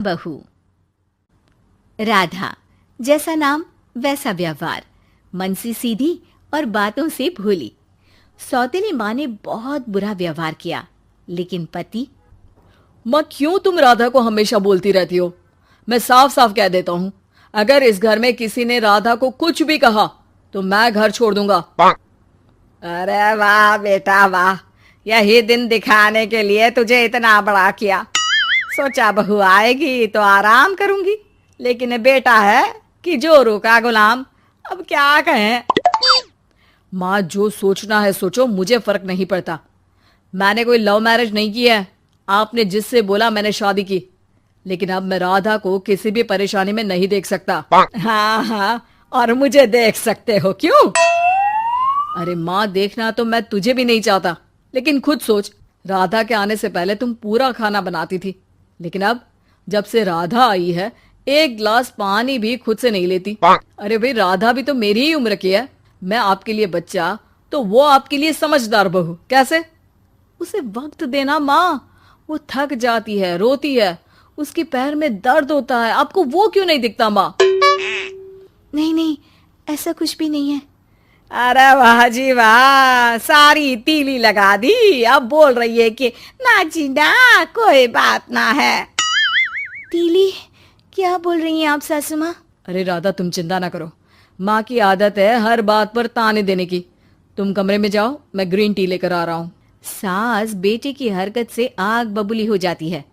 बहू। राधा, जैसा नाम वैसा व्यवहार, मन से सीधी और बातों से भोली। सौतेली माँ ने बहुत बुरा व्यवहार किया, लेकिन पति। माँ, क्यों तुम राधा को हमेशा बोलती रहती हो? मैं साफ साफ कह देता हूँ, अगर इस घर में किसी ने राधा को कुछ भी कहा तो मैं घर छोड़ दूंगा। अरे वाह बेटा वाह, यही दिन दिखाने के लिए तुझे इतना बड़ा किया। सोचा बहू आएगी तो आराम करूंगी, लेकिन बेटा है कि जोरू का गुलाम। अब क्या कहें। माँ, जो सोचना है सोचो, मुझे फर्क नहीं पड़ता। मैंने कोई लव मैरिज नहीं की है। आपने जिससे बोला मैंने शादी की, लेकिन अब मैं राधा को किसी भी परेशानी में नहीं देख सकता। हाँ हाँ, और मुझे देख सकते हो क्यों? अरे माँ, देखना तो मैं तुझे भी नहीं चाहता, लेकिन खुद सोच, राधा के आने से पहले तुम पूरा खाना बनाती थी, लेकिन अब जब से राधा आई है एक गिलास पानी भी खुद से नहीं लेती। अरे भाई, राधा भी तो मेरी ही उम्र की है। मैं आपके लिए बच्चा तो वो आपके लिए समझदार बहू। कैसे? उसे वक्त देना माँ, वो थक जाती है, रोती है, उसके पैर में दर्द होता है। आपको वो क्यों नहीं दिखता माँ? नहीं नहीं, ऐसा कुछ भी नहीं है। अरे वाह जी वाह, सारी तीली लगा दी। अब बोल रही है कि ना जी ना, कोई बात ना है। तीली? क्या बोल रही हैं आप सासू माँ? अरे राधा, तुम चिंता ना करो। माँ की आदत है हर बात पर ताने देने की। तुम कमरे में जाओ, मैं ग्रीन टी लेकर आ रहा हूँ। सास बेटे की हरकत से आग बबूली हो जाती है।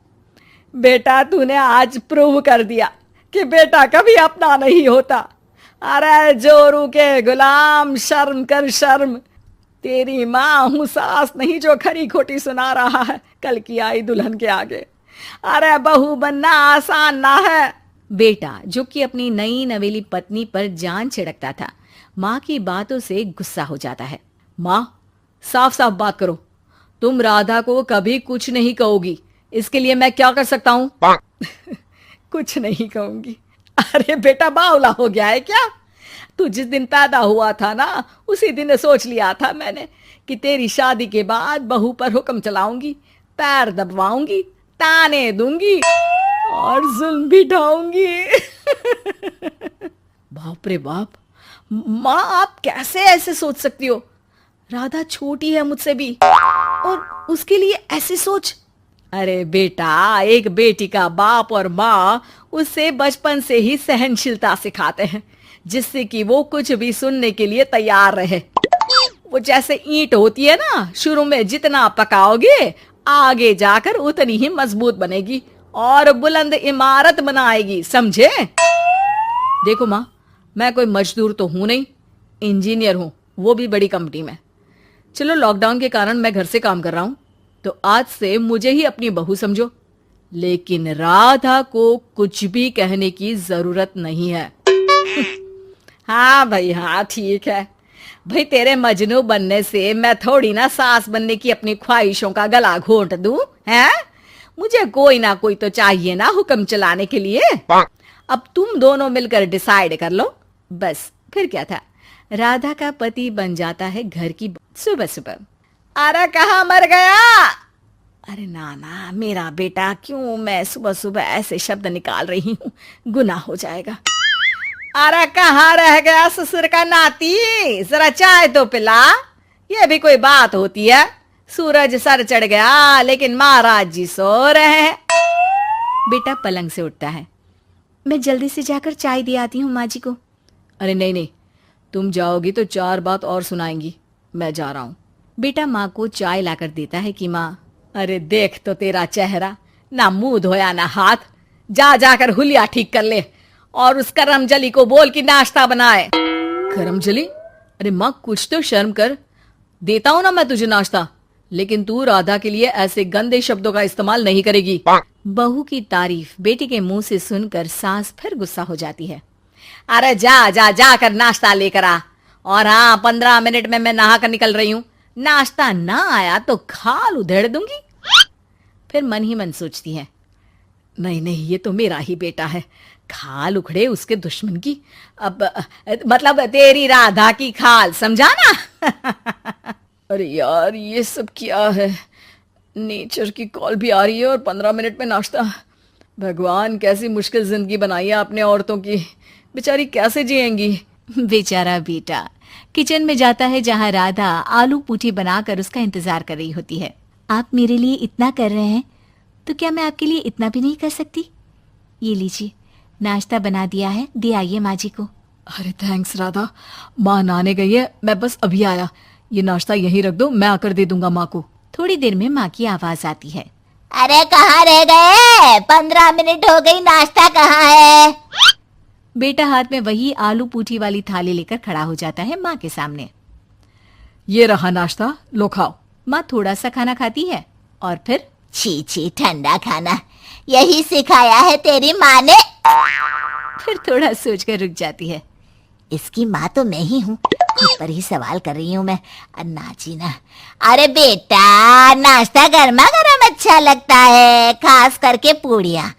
बेटा, तूने आज प्रूव कर दिया कि बेटा कभी अपना नहीं होता। अरे जोरू के गुलाम, शर्म कर शर्म। तेरी माँ हूँ, सास नहीं जो खरी खोटी सुना रहा है कल की आई दुल्हन के आगे। अरे बहू बनना आसान ना है। बेटा, जो कि अपनी नई नवेली पत्नी पर जान छिड़कता था, माँ की बातों से गुस्सा हो जाता है। माँ, साफ साफ बात करो। तुम राधा को कभी कुछ नहीं कहोगी, इसके लिए मैं क्या कर सकता हूँ? कुछ नहीं कहूंगी? अरे बेटा, बावला हो गया है क्या? तू जिस दिन पैदा हुआ था ना, उसी दिन सोच लिया था मैंने कि तेरी शादी के बाद बहू पर हुक्म चलाऊंगी, पैर दबवाऊंगी, ताने दूंगी और जुल्म भी ढाऊंगी। बाप रे बाप! माँ, आप कैसे ऐसे सोच सकती हो? राधा छोटी है मुझसे भी, और उसके लिए ऐसी सोच। अरे बेटा, एक बेटी का बाप और माँ उससे बचपन से ही सहनशीलता सिखाते हैं, जिससे कि वो कुछ भी सुनने के लिए तैयार रहे। वो जैसे ईंट होती है ना, शुरू में जितना पकाओगे आगे जाकर उतनी ही मजबूत बनेगी और बुलंद इमारत बनाएगी, समझे? देखो माँ, मैं कोई मजदूर तो हूं नहीं, इंजीनियर हूं, वो भी बड़ी कंपनी में। चलो, लॉकडाउन के कारण मैं घर से काम कर रहा हूं, तो आज से मुझे ही अपनी बहू समझो, लेकिन राधा को कुछ भी कहने की जरूरत नहीं है। हाँ भाई हाँ, ठीक है भाई। तेरे मजनू बनने से मैं थोड़ी ना सास बनने की अपनी ख्वाहिशों का गला घोंट दूं, हैं? मुझे कोई ना कोई तो चाहिए ना हुक्म चलाने के लिए। अब तुम दोनों मिलकर डिसाइड कर लो बस। फिर क्या था, राधा का पति बन जाता है घर की सुबह सुबह। अरे कहाँ मर गया? अरे ना, मेरा बेटा, क्यों मैं सुबह सुबह ऐसे शब्द निकाल रही हूँ, गुनाह हो जाएगा। अरे कहाँ रह गया ससुर का नाती? जरा चाय तो पिला। ये भी कोई बात होती है? सूरज सर चढ़ गया, लेकिन महाराज जी सो रहे हैं। बेटा पलंग से उठता है। मैं जल्दी से जाकर चाय दे आती हूँ माँ जी को। अरे नहीं नहीं, तुम जाओगी तो 4 बात और सुनाएंगी, मैं जा रहा हूँ। बेटा माँ को चाय लाकर देता है कि माँ। अरे देख तो तेरा चेहरा, ना मुंह धोया ना हाथ। जाकर हुलिया ठीक कर ले और उस करमजली को बोल कि नाश्ता बनाए। करमजली? अरे माँ, कुछ तो शर्म कर। देता हूं ना मैं तुझे नाश्ता, लेकिन तू राधा के लिए ऐसे गंदे शब्दों का इस्तेमाल नहीं करेगी। बहू की तारीफ बेटी के मुंह से सुनकर सास फिर गुस्सा हो जाती है। अरे जाकर नाश्ता लेकर आ। और हाँ, 15 मिनट में मैं नहा कर निकल रही हूँ। नाश्ता ना आया तो खाल उधेड़ दूंगी। फिर मन ही मन सोचती है, नहीं, ये तो मेरा ही बेटा है, खाल उखड़े उसके दुश्मन की। अब मतलब तेरी राधा की खाल, समझा ना? अरे यार, ये सब क्या है? नेचर की कॉल भी आ रही है और 15 मिनट में नाश्ता। भगवान, कैसी मुश्किल जिंदगी बनाई है आपने औरतों की। बेचारी कैसे जिएंगी। बेचारा बेटा किचन में जाता है जहाँ राधा आलू पूठी बनाकर उसका इंतजार कर रही होती है। आप मेरे लिए इतना कर रहे हैं तो क्या मैं आपके लिए इतना भी नहीं कर सकती? ये लीजिए, नाश्ता बना दिया है, दे आइए माँ जी को। अरे थैंक्स राधा, माँ नहाने गई है, मैं बस अभी आया। ये नाश्ता यहीं रख दो, मैं आकर दे दूंगा माँ को। थोड़ी देर में माँ की आवाज आती है। अरे कहाँ रह गए? 15 मिनट हो गई, नाश्ता कहाँ है? बेटा हाथ में वही आलू पूठी वाली थाली लेकर खड़ा हो जाता है माँ के सामने। ये रहा नाश्ता, लो खाओ। माँ थोड़ा सा खाना खाती है और फिर छी छी, ठंडा खाना यही सिखाया है तेरी माँ ने? फिर थोड़ा सोचकर रुक जाती है। इसकी माँ तो मैं ही हूँ, खुद पर ही सवाल कर रही हूँ मैं। नाची ना। अरे बेटा, नाश्ता गर्मा गर्म अच्छा लगता है, खास करके पूड़ियाँ।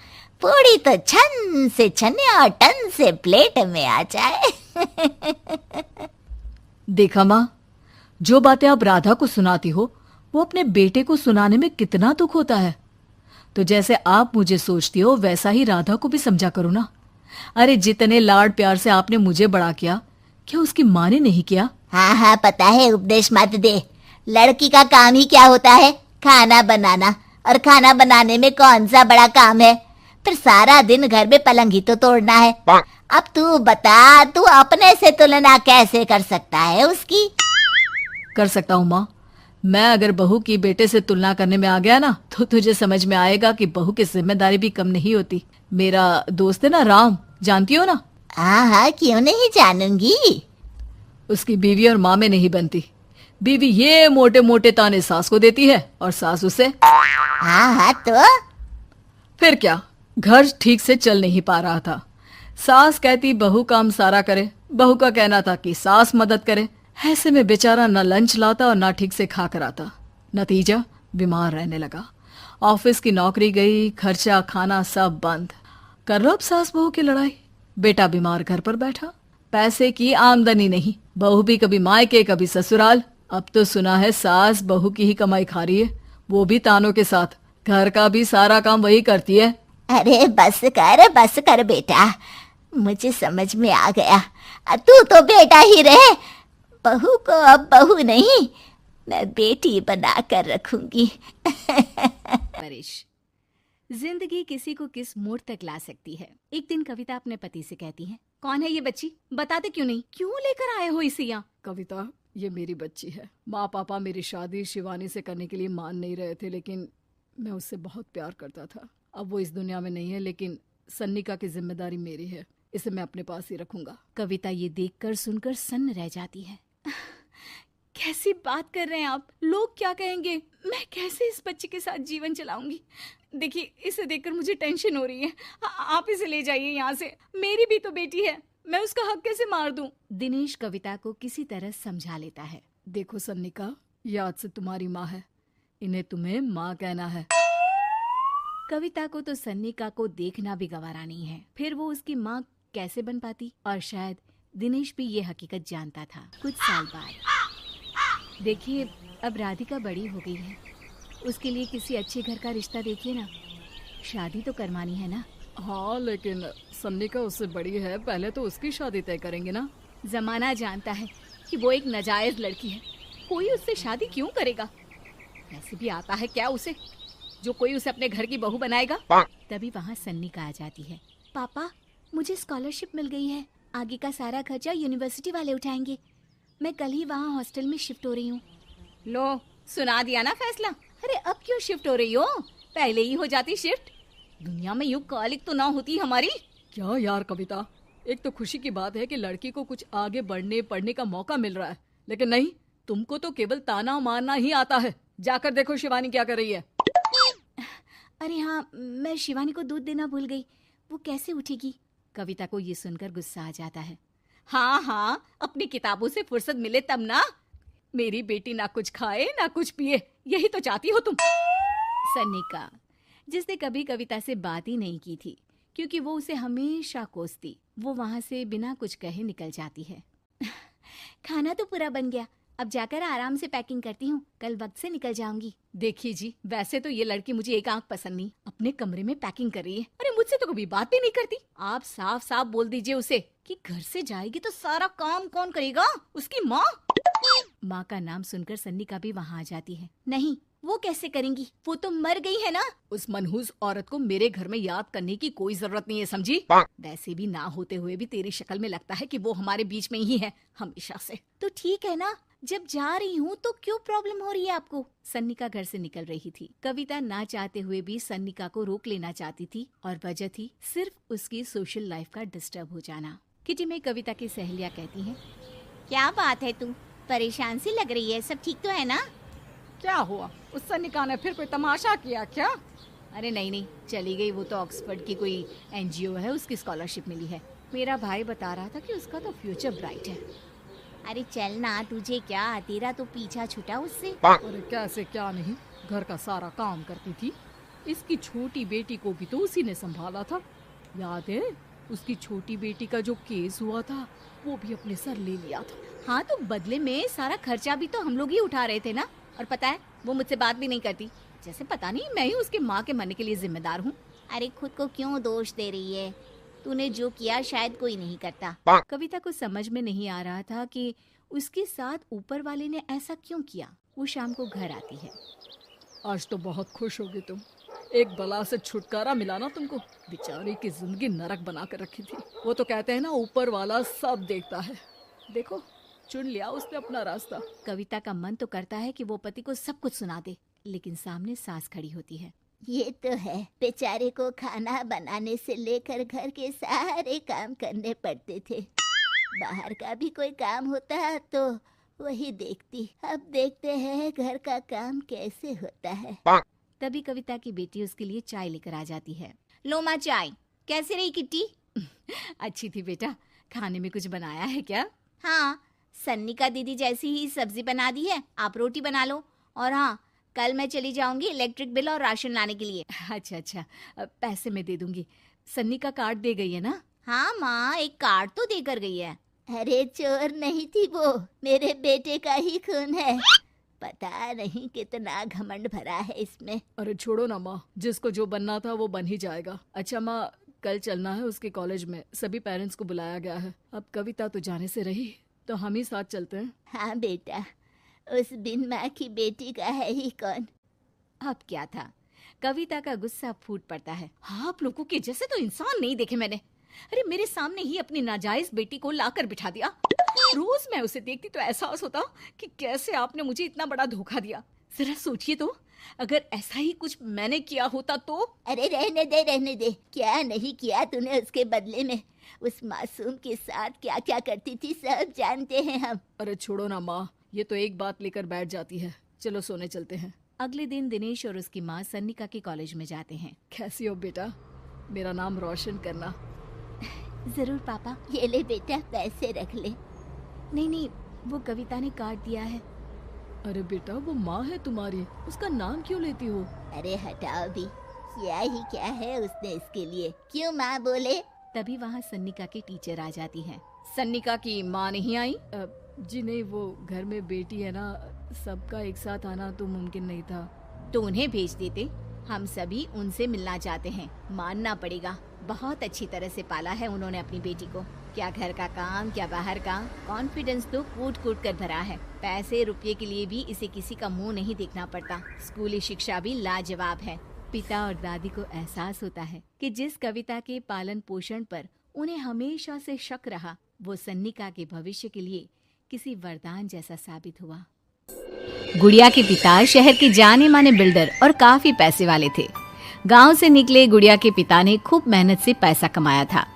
पूड़ी तो छन से छने और टन से प्लेट में आ जाए। देखा माँ, जो बातें आप राधा को सुनाती हो वो अपने बेटे को सुनाने में कितना दुख होता है। तो जैसे आप मुझे सोचती हो वैसा ही राधा को भी समझा करो ना। अरे जितने लाड प्यार से आपने मुझे बड़ा किया, क्या उसकी माँ ने नहीं किया? हाँ हाँ पता है, उपदेश मत दे। लड़की का काम ही क्या होता है? खाना बनाना। और खाना बनाने में कौन सा बड़ा काम है? फिर सारा दिन घर में पलंग ही तो तोड़ना है। अब तू बता, तू अपने से तुलना कैसे कर सकता है उसकी? कर सकता हूँ माँ। मैं अगर बहू की बेटे से तुलना करने में आ गया ना, तो तुझे समझ में आएगा कि बहू की जिम्मेदारी भी कम नहीं होती। मेरा दोस्त है ना राम, जानती हो ना? हाँ हाँ, क्यों नहीं जानूंगी। उसकी बीवी और माँ में नहीं बनती। बीवी ये मोटे मोटे ताने सास को देती है और सास उसे। हाँ हाँ तो फिर क्या, घर ठीक से चल नहीं पा रहा था। सास कहती बहू काम सारा करे, बहू का कहना था कि सास मदद करे। ऐसे में बेचारा न लंच लाता और ना ठीक से खा कर आता। नतीजा, बीमार रहने लगा। ऑफिस की नौकरी गई, खर्चा खाना सब बंद। कर लो अब सास बहू की लड़ाई। बेटा बीमार घर पर बैठा, पैसे की आमदनी नहीं। बहू भी कभी मायके कभी ससुराल। अब तो सुना है सास बहू की ही कमाई खा रही है, वो भी तानों के साथ। घर का भी सारा काम वही करती है। अरे बस कर बेटा, मुझे समझ में आ गया। तू तो बेटा ही रहे। बहू को अब बहू नहीं, मैं बेटी बना कर रखूंगी। परिश, जिंदगी किसी को किस मोड़ तक ला सकती है। एक दिन कविता अपने पति से कहती है, कौन है ये बच्ची? बताते क्यों नहीं? क्यों लेकर आए हो इसे यहाँ? कविता, ये मेरी बच्ची है। माँ पापा मेरी शादी शिवानी से करने के लिए मान नहीं रहे थे, लेकिन मैं उससे बहुत प्यार करता था। अब वो इस दुनिया में नहीं है, लेकिन सन्निका की जिम्मेदारी मेरी है। इसे मैं अपने पास ही रखूंगा। कविता ये देखकर सुनकर सन्न रह जाती है। कैसी बात कर रहे हैं आप? लोग क्या कहेंगे? मैं कैसे इस बच्चे के साथ जीवन चलाऊंगी? देखिए, इसे देखकर मुझे टेंशन हो रही है। आप इसे ले जाइए यहाँ से। मेरी भी तो बेटी है, मैं उसका हक कैसे मार दूं? दिनेश कविता को किसी तरह समझा लेता है। देखो सन्निका, ये आज से तुम्हारी माँ है, इन्हें तुम्हें माँ कहना है। कविता को तो सन्निका को देखना भी गवारा नहीं है, फिर वो उसकी माँ कैसे बन पाती? और शायद दिनेश भी ये हकीकत जानता था। कुछ साल बाद देखिए, अब राधिका बड़ी हो गई है, उसके लिए किसी अच्छे घर का रिश्ता देखिए ना। शादी तो करवानी है ना? हाँ, लेकिन सन्निका उससे बड़ी है, पहले तो उसकी शादी तय करेंगे ना। जमाना जानता है कि वो एक नाजायज लड़की है, कोई उससे शादी क्यों करेगा? वैसे भी आता है क्या उसे, जो कोई उसे अपने घर की बहू बनाएगा? तभी वहाँ सन्निका आ जाती है। पापा, मुझे स्कॉलरशिप मिल गई है, आगे का सारा खर्चा यूनिवर्सिटी वाले उठाएंगे। मैं कल ही वहाँ हॉस्टल में शिफ्ट हो रही हूँ। लो, सुना दिया ना फैसला। अरे अब क्यों शिफ्ट हो रही हो? पहले ही हो जाती शिफ्ट। दुनिया में यूं कालिक तो ना होती हमारी। क्या यार कविता, एक तो खुशी की बात है कि लड़की को कुछ आगे बढ़ने पढ़ने का मौका मिल रहा है, लेकिन नहीं, तुमको तो केवल ताना मारना ही आता है। जाकर देखो शिवानी क्या कर रही है। अरे हाँ, मैं शिवानी को दूध देना भूल गई, वो कैसे उठेगी? कविता को ये सुनकर गुस्सा आ जाता है। हाँ हाँ, अपनी किताबों से फुर्सत मिले तब ना। मेरी बेटी ना कुछ खाए ना कुछ पिए, यही तो चाहती हो तुम। सन्निका, जिसने कभी कविता से बात ही नहीं की थी, क्योंकि वो उसे हमेशा कोसती, वो वहां से बिना कुछ कहे निकल जाती है। खाना तो पूरा बन गया, अब जाकर आराम से पैकिंग करती हूँ, कल वक्त से निकल जाऊंगी। देखिए जी, वैसे तो ये लड़की मुझे एक आंख पसंद नहीं, अपने कमरे में पैकिंग कर रही है। अरे मुझसे तो कभी बात भी नहीं करती। आप साफ साफ बोल दीजिए उसे कि घर से जाएगी तो सारा काम कौन करेगा, उसकी माँ। माँ का नाम सुनकर सन्निका भी वहाँ आ जाती है। नहीं, वो कैसे करेंगी, वो तो मर गई है ना। उस मनहूस औरत को मेरे घर में याद करने की कोई जरूरत नहीं है, समझी। वैसे भी ना होते हुए भी तेरी शक्ल में लगता है कि वो हमारे बीच में ही है हमेशा से। तो ठीक है ना, जब जा रही हूँ तो क्यों प्रॉब्लम हो रही है आपको। सन्निका घर से निकल रही थी। कविता ना चाहते हुए भी सन्निका को रोक लेना चाहती थी और वजह थी सिर्फ उसकी सोशल लाइफ का डिस्टर्ब हो जाना। किटी में कविता की सहेलियाँ कहती हैं, क्या बात है, तू परेशान सी लग रही है, सब ठीक तो है ना? क्या हुआ, उस सन्निका ने फिर कोई तमाशा किया क्या? अरे नहीं, चली गई। वो तो ऑक्सफोर्ड की कोई NGO है, उसकी स्कॉलरशिप मिली है। मेरा भाई बता रहा था कि उसका तो फ्यूचर ब्राइट है। अरे चल ना, तुझे क्या, तेरा तो पीछा छूटा उससे। अरे कैसे क्या नहीं, घर का सारा काम करती थी। इसकी छोटी बेटी को भी तो उसी ने संभाला था। याद है, उसकी छोटी बेटी का जो केस हुआ था वो भी अपने सर ले लिया था। हाँ, तो बदले में सारा खर्चा भी तो हम लोग ही उठा रहे थे ना। और पता है, वो मुझसे बात भी नहीं करती, जैसे पता नहीं मैं ही उसके माँ के मरने के लिए जिम्मेदार हूँ। अरे खुद को क्यों दोष दे रही है, तूने जो किया शायद कोई नहीं करता। कविता को समझ में नहीं आ रहा था कि उसके साथ ऊपर वाले ने ऐसा क्यों किया। वो शाम को घर आती है। आज तो बहुत खुश होगी तुम, एक बला से छुटकारा मिला ना तुमको। बेचारी की जिंदगी नरक बना कर रखी थी। वो तो कहते हैं ना, ऊपर वाला सब देखता है। देखो, चुन लिया उसने अपना रास्ता। कविता का मन तो करता है कि वो पति को सब कुछ सुना दे, लेकिन सामने सास खड़ी होती है। ये तो है, बेचारे को खाना बनाने से लेकर घर के सारे काम करने पड़ते थे। बाहर का भी कोई काम होता तो वही देखती। अब देखते हैं घर का काम कैसे होता है। तभी कविता की बेटी उसके लिए चाय लेकर आ जाती है। लो माँ चाय। कैसे रही किट्टी? अच्छी थी बेटा, खाने में कुछ बनाया है क्या? हाँ, सन्निका दीदी जैसी ही सब्जी बना दी है, आप रोटी बना लो। और हाँ, कल मैं चली जाऊंगी इलेक्ट्रिक बिल और राशन लाने के लिए। अच्छा, पैसे मैं दे दूंगी। सन्नी का कार्ड दे गई है ना? हाँ माँ, एक कार्ड तो देकर गई है। अरे चोर नहीं थी वो, मेरे बेटे का ही खून है। पता नहीं कितना घमंड भरा है इसमें। अरे छोड़ो ना माँ, जिसको जो बनना था वो बन ही जाएगा। अच्छा माँ, कल चलना है उसके कॉलेज में, सभी पेरेंट्स को बुलाया गया है। अब कविता तो जाने से रही, तो हम ही साथ चलते हैं। हाँ बेटा, उस बिन माँ की बेटी का है ही कौन। अब क्या था, कविता का गुस्सा फूट पड़ता है। हाँ, आप लोगों के जैसे तो इंसान नहीं देखे मैंने। अरे मेरे सामने ही अपनी नाजायज बेटी को लाकर बिठा दिया। रोज मैं उसे देखती तो एहसास होता कि कैसे आपने मुझे इतना बड़ा धोखा दिया। जरा सोचिए तो, अगर ऐसा ही कुछ मैंने किया होता तो। अरे रहने दे, क्या नहीं किया तूने उसके बदले में। उस मासूम के साथ क्या क्या करती थी सब जानते हैं हम। अरे छोड़ो ना माँ, ये तो एक बात लेकर बैठ जाती है। चलो सोने चलते हैं। अगले दिन दिनेश और उसकी माँ सन्निका के कॉलेज में जाते हैं। कैसी हो बेटा, मेरा नाम रोशन करना। जरूर पापा। ये ले बेटा, पैसे रख ले। नहीं, वो कविता ने कार्ड दिया है। अरे बेटा, वो माँ है तुम्हारी, उसका नाम क्यों लेती हो? अरे हटाओ भी, क्या ही क्या है उसने इसके लिए, क्यों माँ बोले। तभी वहाँ सन्निका की टीचर आ जाती है। सन्निका की माँ नहीं आई? जी नहीं, वो घर में बेटी है ना, सबका एक साथ आना तो मुमकिन नहीं था। तो उन्हें भेज देते, हम सभी उनसे मिलना चाहते हैं। मानना पड़ेगा, बहुत अच्छी तरह से पाला है उन्होंने अपनी बेटी को। क्या घर का काम, क्या बाहर का। कॉन्फिडेंस तो कूट कूट कर भरा है। पैसे रुपये के लिए भी इसे किसी का मुंह नहीं देखना पड़ता। स्कूली शिक्षा भी लाजवाब है। पिता और दादी को एहसास होता है कि जिस कविता के पालन पोषण पर उन्हें हमेशा से शक रहा, वो सन्निका के भविष्य के लिए किसी वरदान जैसा साबित हुआ। गुड़िया के पिता शहर के जाने माने बिल्डर और काफी पैसे वाले थे। गांव से निकले गुड़िया के पिता ने खूब मेहनत से पैसा कमाया था।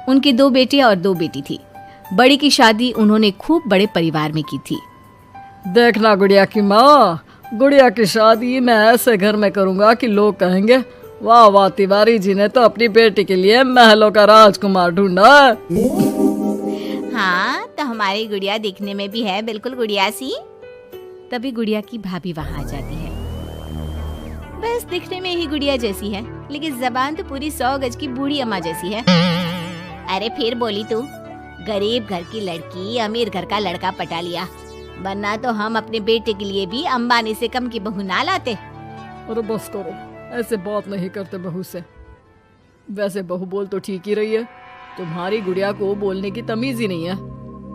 उनकी 2 बेटे और 2 बेटी थी। बड़ी की शादी उन्होंने खूब बड़े परिवार में की थी। देखना गुड़िया की माँ, गुड़िया की शादी मैं ऐसे घर में करूँगा कि लोग कहेंगे, वाह वाह, तिवारी जी ने तो अपनी बेटी के लिए महलों का राजकुमार ढूंढा। हाँ, तो हमारी गुड़िया दिखने में भी है बिल्कुल गुड़िया सी। तभी गुड़िया की भाभी वहाँ आ जाती है। बस दिखने में ही गुड़िया जैसी है, लेकिन जबान तो पूरी 100 गज की बूढ़ी अम्मा जैसी है। अरे फिर बोली तू, गरीब घर की लड़की अमीर घर का लड़का पटा लिया। वरना तो हम अपने बेटे के लिए भी अंबानी से कम की बहू ना लाते। अरे बस करो, ऐसे बात नहीं करते बहू से। वैसे बहू बोल तो ठीक ही रही है, तुम्हारी गुड़िया को बोलने की तमीज ही नहीं है।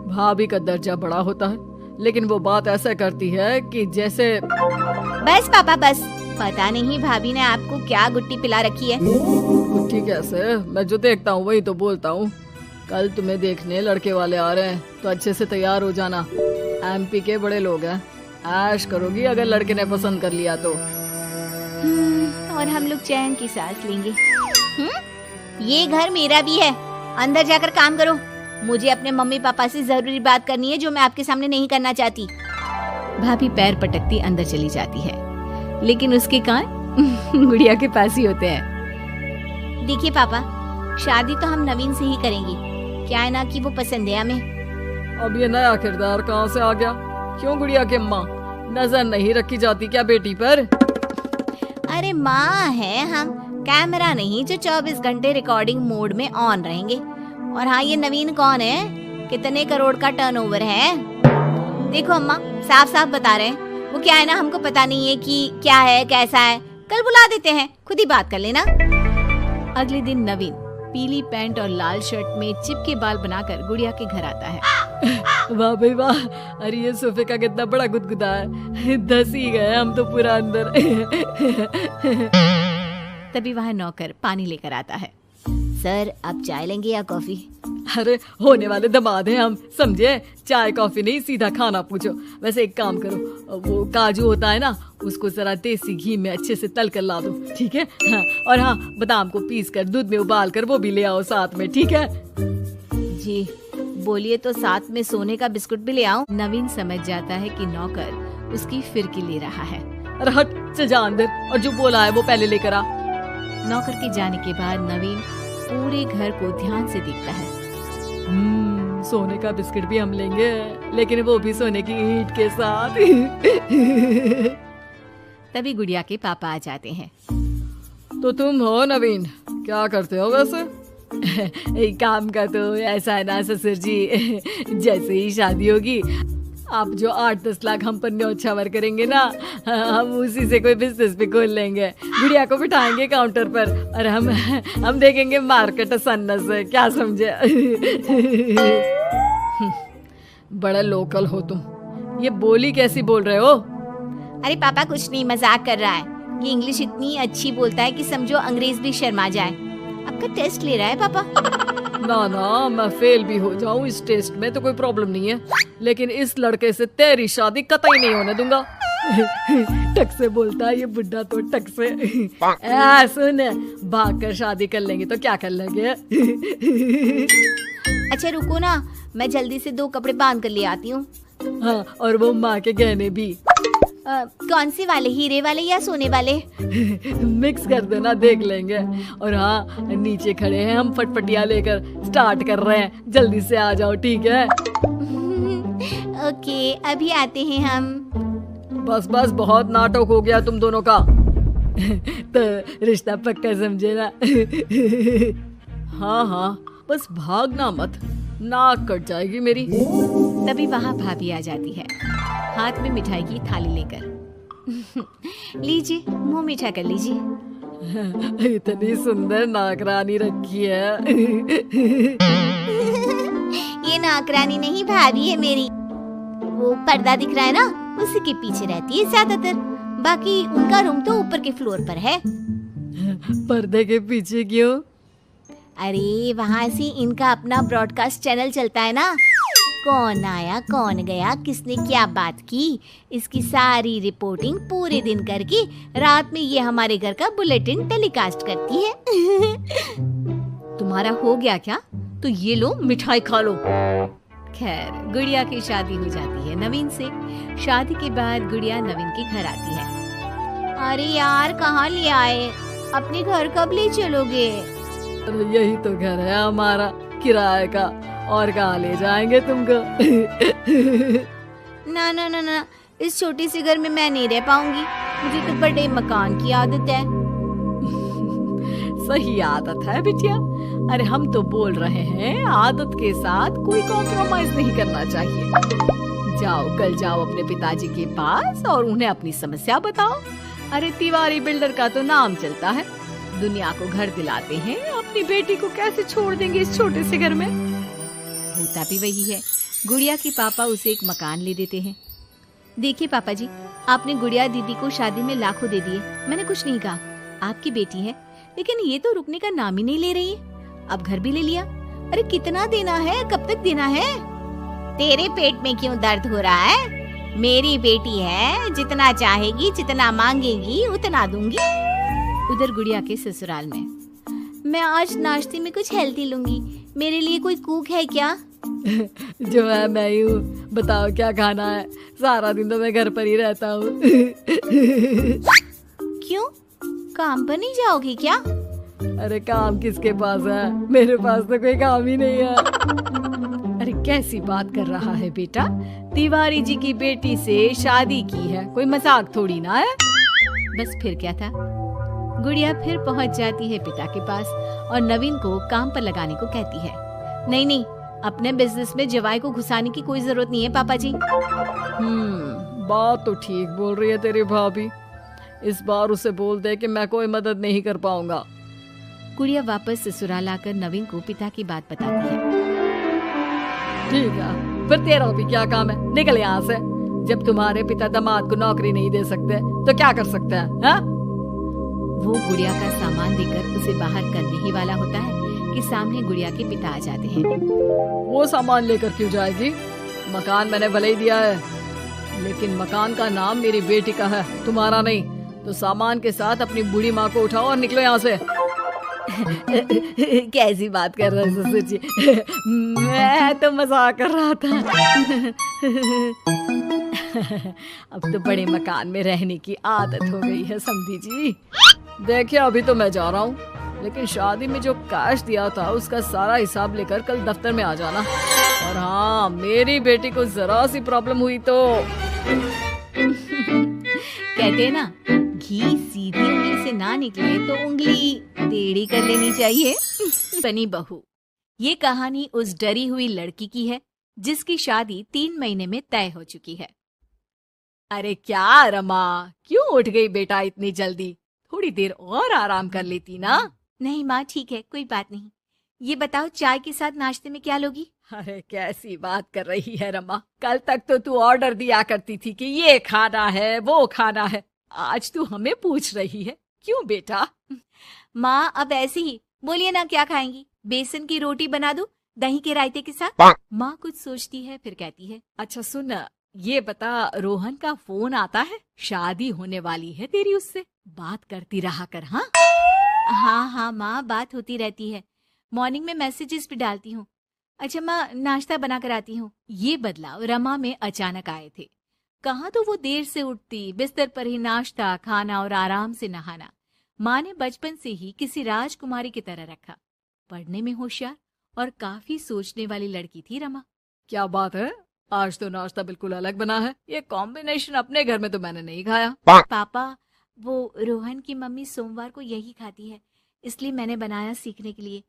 भाभी का दर्जा बड़ा होता है, लेकिन वो बात ऐसा करती है कि जैसे। बस पापा बस, पता नहीं भाभी ने आपको क्या गुट्टी पिला रखी है। गुट्टी कैसे, मैं जो देखता हूँ वही तो बोलता हूँ। कल तुम्हें देखने लड़के वाले आ रहे हैं, तो अच्छे से तैयार हो जाना। एमपी के बड़े लोग हैं, ऐश करोगी अगर लड़के ने पसंद कर लिया तो। और हम लोग चैन की सांस लेंगे। ये घर मेरा भी है, अंदर जाकर काम करो। मुझे अपने मम्मी पापा से जरूरी बात करनी है जो मैं आपके सामने नहीं करना चाहती। भाभी पैर पटकती अंदर चली जाती है, लेकिन उसके कान गुड़िया के पास ही होते हैं। देखिए पापा, शादी तो हम नवीन से ही करेंगे। क्या है ना कि वो पसंद है हमें। अब ये नया किरदार कहाँ से आ गया? क्यों गुड़िया के माँ, नजर नहीं रखी जाती क्या बेटी पर? अरे माँ है हम, कैमरा नहीं जो 24 घंटे रिकॉर्डिंग मोड में ऑन रहेंगे। और हाँ, ये नवीन कौन है, कितने करोड़ का टर्नओवर है? देखो अम्मा, साफ साफ बता रहे हैं। वो क्या है ना, हमको पता नहीं है कि क्या है कैसा है। कल बुला देते हैं, खुद ही बात कर लेना। अगले दिन नवीन पीली पैंट और लाल शर्ट में चिपके बाल बनाकर गुड़िया के घर आता है। वाह भाई वाह, अरे ये सोफे का कितना बड़ा गुदगुदा है, धस ही गए हम तो पूरा अंदर। तभी वहाँ नौकर पानी लेकर आता है। सर, आप चाय लेंगे या कॉफी? अरे होने वाले दामाद हैं हम, समझे? चाय कॉफी नहीं, सीधा खाना पूछो। वैसे एक काम करो, वो काजू होता है ना, उसको जरा देसी घी में अच्छे से तल कर ला दो, ठीक है? हाँ, और हाँ, बादाम को पीस कर दूध में उबाल कर वो भी ले आओ साथ में, ठीक है? जी बोलिए, तो साथ में सोने का बिस्कुट भी ले आऊं? नवीन समझ जाता है कि नौकर उसकी फिरकी ले रहा है। अरे हट, चल जा अंदर, और जो बोला है वो पहले लेकर आ। नौकर के जाने के बाद नवीन पूरे घर को ध्यान से देखता है। सोने का बिस्किट भी हम लेंगे, लेकिन वो भी सोने की ईंट के साथ। तभी गुड़िया के पापा आ जाते हैं। तो तुम हो नवीन, क्या करते हो वैसे? एक काम का तो ऐसा है ना ससुर जी, जैसे ही शादी होगी आप जो 8-10 लाख हम पर न्योछावर करेंगे ना, हम उसी से कोई बिजनेस भी खोल लेंगे। गुड़िया को बिठाएंगे काउंटर पर और हम देखेंगे मार्केट सन्नत से, क्या समझे? बड़ा लोकल हो तुम, ये बोली कैसी बोल रहे हो? अरे पापा कुछ नहीं, मजाक कर रहा है। ये इंग्लिश इतनी अच्छी बोलता है कि समझो अंग्रेज भी शर्मा जाए। आपका टेस्ट ले रहा है पापा? ना ना, मैं फेल भी हो जाऊं इस टेस्ट में तो कोई प्रॉब्लम नहीं है, लेकिन इस लड़के से तेरी शादी कतई नहीं होने दूंगा। टक से बोलता है ये बुड्ढा तो, टक से। सुन, भाग कर शादी कर लेंगे तो क्या कर लेंगे? अच्छा रुको ना, मैं जल्दी से 2 कपड़े बांध कर ले आती हूँ। हाँ, और वो माँ के गहने भी। कौन से वाले, हीरे वाले या सोने वाले? मिक्स कर देना, देख लेंगे। और हाँ, नीचे खड़े हैं हम फटफटिया लेकर, स्टार्ट कर रहे हैं, जल्दी से आ जाओ, ठीक है? ओके, अभी आते हैं हम। बस बस, बहुत नाटक हो गया तुम दोनों का। तो रिश्ता पक्का समझे ना? हाँ हाँ, बस भागना मत, नाक कट जाएगी मेरी। तभी वहाँ भाभी आ जाती है, हाथ में मिठाई की थाली लेकर। लीजिए, मुंह मीठा कर लीजिए। इतनी सुंदर नाकरानी रखी है। ये नाकरानी नहीं, भाभी है मेरी। वो पर्दा दिख रहा है ना, उसी के पीछे रहती है ज्यादातर। बाकी उनका रूम तो ऊपर के फ्लोर पर है। पर्दे के पीछे क्यों? अरे वहाँ से इनका अपना ब्रॉडकास्ट चैनल चलता है ना। कौन आया, कौन गया, किसने क्या बात की, इसकी सारी रिपोर्टिंग पूरे दिन करके रात में ये हमारे घर का बुलेटिन टेलीकास्ट करती है। तुम्हारा हो गया क्या? तो ये लो मिठाई खा लो। खैर, गुड़िया की शादी हो जाती है नवीन से। शादी के बाद गुड़िया नवीन के घर आती है। अरे यार, कहाँ ले आए? अपने घर कब ले चलोगे? अरे यही तो घर है हमारा, किराए का, और कहाँ ले जाएंगे तुमको? ना ना ना ना, इस छोटी सी घर में मैं नहीं रह पाऊंगी। मुझे तो बड़े मकान की आदत है। सही आदत है बिटिया। अरे हम तो बोल रहे हैं, आदत के साथ कोई कॉम्प्रोमाइज नहीं करना चाहिए। जाओ कल जाओ अपने पिताजी के पास और उन्हें अपनी समस्या बताओ। अरे तिवारी बिल्डर का तो नाम चलता है, दुनिया को घर दिलाते हैं, अपनी बेटी को कैसे छोड़ देंगे इस छोटे से घर में। होता भी वही है, गुड़िया के पापा उसे एक मकान ले देते हैं। देखिए पापा जी, आपने गुड़िया दीदी को शादी में लाखों दे दिए, मैंने कुछ नहीं कहा, आपकी बेटी है, लेकिन ये तो रुकने का नाम ही नहीं ले रही है। अब घर भी ले लिया, अरे कितना देना है, कब तक देना है? तेरे पेट में क्यों दर्द हो रहा है? मेरी बेटी है, जितना चाहेगी जितना मांगेगी उतना दूंगी। उधर गुड़िया के ससुराल में, मैं आज नाश्ते में कुछ हेल्दी लूंगी, मेरे लिए कोई कुक है क्या? जो है मैं ही हूँ, बताओ क्या खाना है? सारा दिन तो मैं घर पर ही रहता हूँ। क्यों, काम पर नहीं जाओगी क्या? अरे काम किसके पास है, मेरे पास तो कोई काम ही नहीं है। अरे कैसी बात कर रहा है बेटा, तिवारी जी की बेटी से शादी की है, कोई मजाक थोड़ी ना है। बस फिर क्या था, गुड़िया फिर पहुंच जाती है पिता के पास और नवीन को काम पर लगाने को कहती है। नहीं नहीं, अपने बिजनेस में जवाई को घुसाने की कोई जरूरत नहीं है पापा जी। बात तो ठीक बोल रही है तेरी भाभी, इस बार उसे बोल दे कि मैं कोई मदद नहीं कर पाऊंगा। गुड़िया वापस ससुराल आकर नवीन को पिता की बात बताती है। ठीक है, फिर तेरा भी क्या काम है, निकल यहाँ से। जब तुम्हारे पिता दामाद को नौकरी नहीं दे सकते तो क्या कर सकते हैं, हाँ? वो गुड़िया का सामान देकर उसे बाहर करने ही वाला होता है कि सामने गुड़िया के पिता आ जाते हैं। वो सामान लेकर क्यों जाएगी? मकान मैंने भले ही दिया है, लेकिन मकान का नाम मेरी बेटी का है, तुम्हारा नहीं। तो सामान के साथ अपनी बूढ़ी माँ को उठाओ और निकलो यहाँ से। कैसी बात कर रहे हैं ससुर जी, मैं तो मजाक कर रहा था। अब तो बड़े मकान में रहने की आदत हो गई है समधी जी। देखिए अभी तो मैं जा रहा हूँ, लेकिन शादी में जो कैश दिया था उसका सारा हिसाब लेकर कल दफ्तर में आ जाना। और हाँ, मेरी बेटी को जरा सी प्रॉब्लम हुई तो कहते हैं ना, घी सीधी उंगली से ना निकले तो उंगली टेढ़ी कर लेनी चाहिए। सनी बहू, ये कहानी उस डरी हुई लड़की की है जिसकी शादी 3 महीने में तय हो चुकी है। अरे क्या रमा, क्यों उठ गई बेटा इतनी जल्दी? थोड़ी देर और आराम कर लेती ना। नहीं माँ, ठीक है, कोई बात नहीं। ये बताओ, चाय के साथ नाश्ते में क्या लोगी? अरे कैसी बात कर रही है रमा, कल तक तो तू ऑर्डर दिया करती थी कि ये खाना है वो खाना है, आज तू हमें पूछ रही है, क्यों बेटा? माँ अब ऐसे ही बोलिए ना, क्या खाएंगी? बेसन की रोटी बना दूं दही के रायते के साथ? माँ कुछ सोचती है फिर कहती है, अच्छा सुन, ये बता, रोहन का फोन आता है? शादी होने वाली है तेरी उससे, बात करती रहा कर। हाँ हाँ माँ, बात होती रहती है, मॉर्निंग में मैसेजेस भी डालती हूँ। अच्छा माँ, नाश्ता बना कर आती हूँ। ये बदलाव रमा में अचानक आए थे। कहाँ तो वो देर से उठती, बिस्तर पर ही नाश्ता खाना और आराम से नहाना। माँ ने बचपन से ही किसी राजकुमारी की तरह रखा। पढ़ने में होशियार और काफी सोचने वाली लड़की थी रमा। क्या बात है, आज तो नाश्ता बिल्कुल अलग बना है, ये कॉम्बिनेशन अपने घर में तो मैंने नहीं खाया। पापा, वो रोहन की मम्मी सोमवार को यही खाती है, इसलिए मैंने बनाया सीखने के लिए।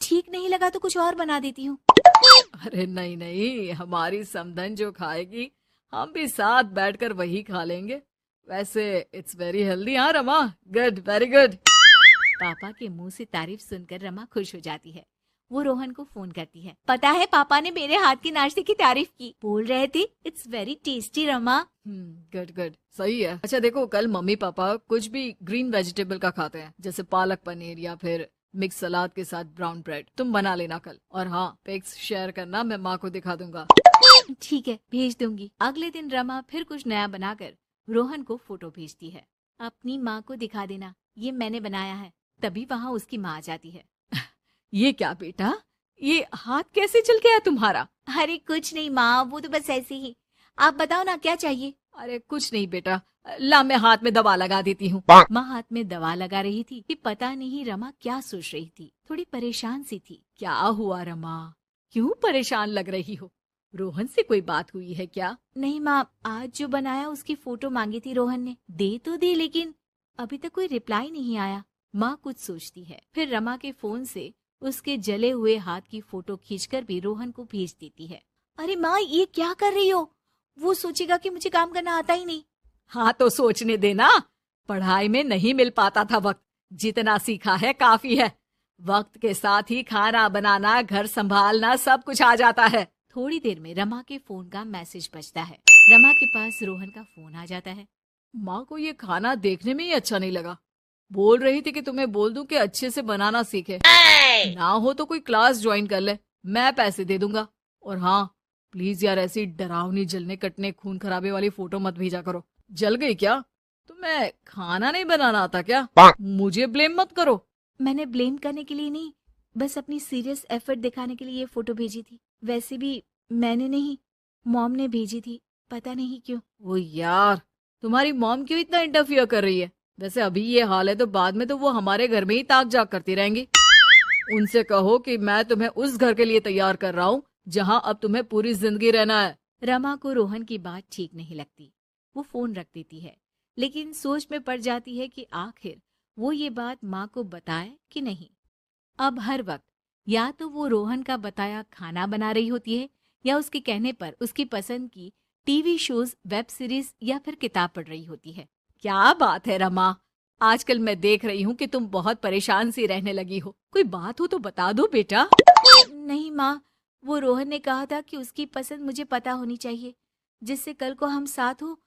ठीक नहीं लगा तो कुछ और बना देती हूँ। अरे नहीं नहीं, हमारी समधन जो खाएगी हम भी साथ बैठकर वही खा लेंगे। वैसे इट्स वेरी हेल्दी। हाँ रमा, गुड, वेरी गुड। पापा के मुंह से तारीफ सुनकर रमा खुश हो जाती है। वो रोहन को फोन करती है। पता है, पापा ने मेरे हाथ के नाश्ते की तारीफ की, बोल रहे थे it's very tasty Rama. Good good, सही है। अच्छा देखो, कल मम्मी पापा कुछ भी ग्रीन वेजिटेबल का खाते हैं, जैसे पालक पनीर या फिर मिक्स सलाद के साथ ब्राउन ब्रेड, तुम बना लेना कल। और हाँ, पिक्स शेयर करना, मैं माँ को दिखा दूंगा। ठीक है, भेज दूंगी। अगले दिन रमा फिर कुछ नया बनाकर रोहन को फोटो भेजती है। अपनी माँ को दिखा देना, ये मैंने बनाया है। तभी वहाँ उसकी माँ आ जाती है। ये क्या बेटा, ये हाथ कैसे चल गया तुम्हारा? अरे कुछ नहीं माँ, वो तो बस ऐसे ही। आप बताओ ना, क्या चाहिए? अरे कुछ नहीं बेटा, ला मैं हाथ में दवा लगा देती हूँ। माँ हाथ में दवा लगा रही थी कि पता नहीं रमा क्या सोच रही थी, थोड़ी परेशान सी थी। क्या हुआ रमा, क्यों परेशान लग रही हो? रोहन से कोई बात हुई है क्या? नहीं माँ, आज जो बनाया उसकी फोटो मांगी थी रोहन ने, दे तो दी, लेकिन अभी तक कोई रिप्लाई नहीं आया। माँ कुछ सोचती है, फिर रमा के फोन से उसके जले हुए हाथ की फोटो खींचकर भी रोहन को भेज देती है। अरे माँ, ये क्या कर रही हो? वो सोचेगा कि मुझे काम करना आता ही नहीं। हाँ तो सोचने देना, पढ़ाई में नहीं मिल पाता था वक्त, जितना सीखा है काफी है। वक्त के साथ ही खाना बनाना, घर संभालना सब कुछ आ जाता है। थोड़ी देर में रमा के फोन का मैसेज बजता है। रमा के पास रोहन का फोन आ जाता है। माँ को ये खाना देखने में ही अच्छा नहीं लगा। बोल रही थी कि तुम्हें बोल दूं कि अच्छे से बनाना सीखे। ना हो तो कोई क्लास ज्वाइन कर ले, मैं पैसे दे दूंगा। और हाँ, प्लीज यार ऐसी डरावनी जलने कटने खून खराबे वाली फोटो मत भेजा करो। जल गई क्या? तुम्हें खाना नहीं बनाना आता क्या? मुझे ब्लेम मत करो। मैंने ब्लेम करने के लिए नहीं, बस अपनी सीरियस एफर्ट दिखाने के लिए ये फोटो भेजी थी। वैसे भी मैंने नहीं, मॉम ने भेजी थी, पता नहीं क्यों। वो यार, तुम्हारी मॉम क्यों इतना इंटरफियर कर रही है? वैसे अभी ये हाल है तो बाद में तो वो हमारे घर में ही ताक जाग करती रहेंगी। उनसे कहो कि मैं तुम्हें उस घर के लिए तैयार कर रहा हूँ जहाँ अब तुम्हें पूरी जिंदगी रहना है। रमा को रोहन की बात ठीक नहीं लगती। वो फोन रख देती है, लेकिन सोच में पड़ जाती है कि आखिर वो ये बात माँ को बताए कि नहीं। अब हर वक्त या तो वो रोहन का बताया खाना बना रही होती है या उसके कहने पर उसकी पसंद की टीवी शोज, वेब सीरीज या फिर किताब पढ़ रही होती है। क्या बात है रमा, आजकल मैं देख रही हूँ कि तुम बहुत परेशान सी रहने लगी हो। कोई बात हो तो बता दो बेटा। नहीं माँ, वो रोहन ने कहा था कि उसकी पसंद मुझे पता होनी चाहिए, जिससे कल को हम साथ हो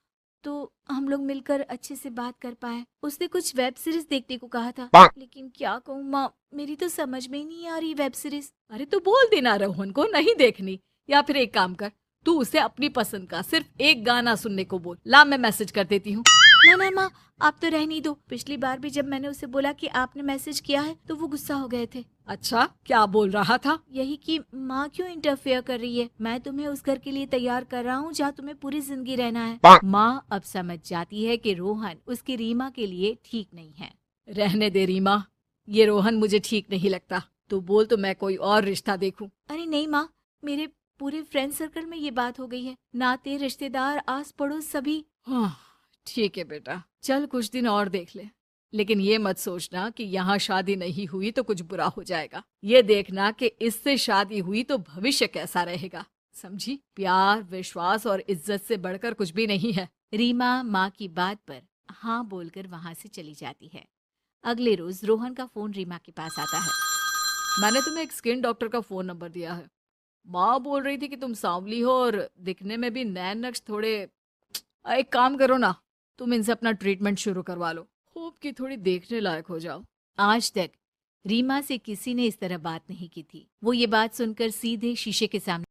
तो हम लोग मिलकर अच्छे से बात कर पाए। उसने कुछ वेब सीरीज देखने को कहा था, लेकिन क्या कहूँ माँ, मेरी तो समझ में ही नहीं आ रही वेब सीरीज। अरे तो बोल देना रोहन को नहीं देखनी, या फिर एक काम कर, तू उसे अपनी पसंद का सिर्फ एक गाना सुनने को बोल। ला मैं मैसेज कर देती हूँ। ना माँ, आप तो रहने दो। पिछली बार भी जब मैंने उसे बोला कि आपने मैसेज किया है तो वो गुस्सा हो गए थे। अच्छा, क्या बोल रहा था? यही कि माँ क्यों इंटरफेयर कर रही है, मैं तुम्हें उस घर के लिए तैयार कर रहा हूँ जहाँ तुम्हें पूरी जिंदगी रहना है। माँ अब समझ जाती है कि रोहन उसकी रीमा के लिए ठीक नहीं है। रहने दे रीमा, ये रोहन मुझे ठीक नहीं लगता। तू बोल तो मैं कोई और रिश्ता देखूं। अरे नहीं माँ, मेरे पूरे फ्रेंड सर्कल में ये बात हो गई है, नाते रिश्तेदार आस पड़ोस सभी। हाँ ठीक है बेटा, चल कुछ दिन और देख ले, लेकिन ये मत सोचना कि यहाँ शादी नहीं हुई तो कुछ बुरा हो जाएगा। ये देखना कि इससे शादी हुई तो भविष्य कैसा रहेगा, समझी? प्यार, विश्वास और इज्जत से बढ़कर कुछ भी नहीं है। रीमा माँ की बात पर हाँ बोलकर वहाँ से चली जाती है। अगले रोज रोहन का फोन रीमा के पास आता है। मैंने तुम्हें एक स्किन डॉक्टर का फोन नंबर दिया है। माँ बोल रही थी कि तुम सांवली हो और दिखने में भी नैन नक्श थोड़े। एक काम करो ना, तुम इनसे अपना ट्रीटमेंट शुरू करवा लो, होप कि थोड़ी देखने लायक हो जाओ। आज तक रीमा से किसी ने इस तरह बात नहीं की थी। वो ये बात सुनकर सीधे शीशे के सामने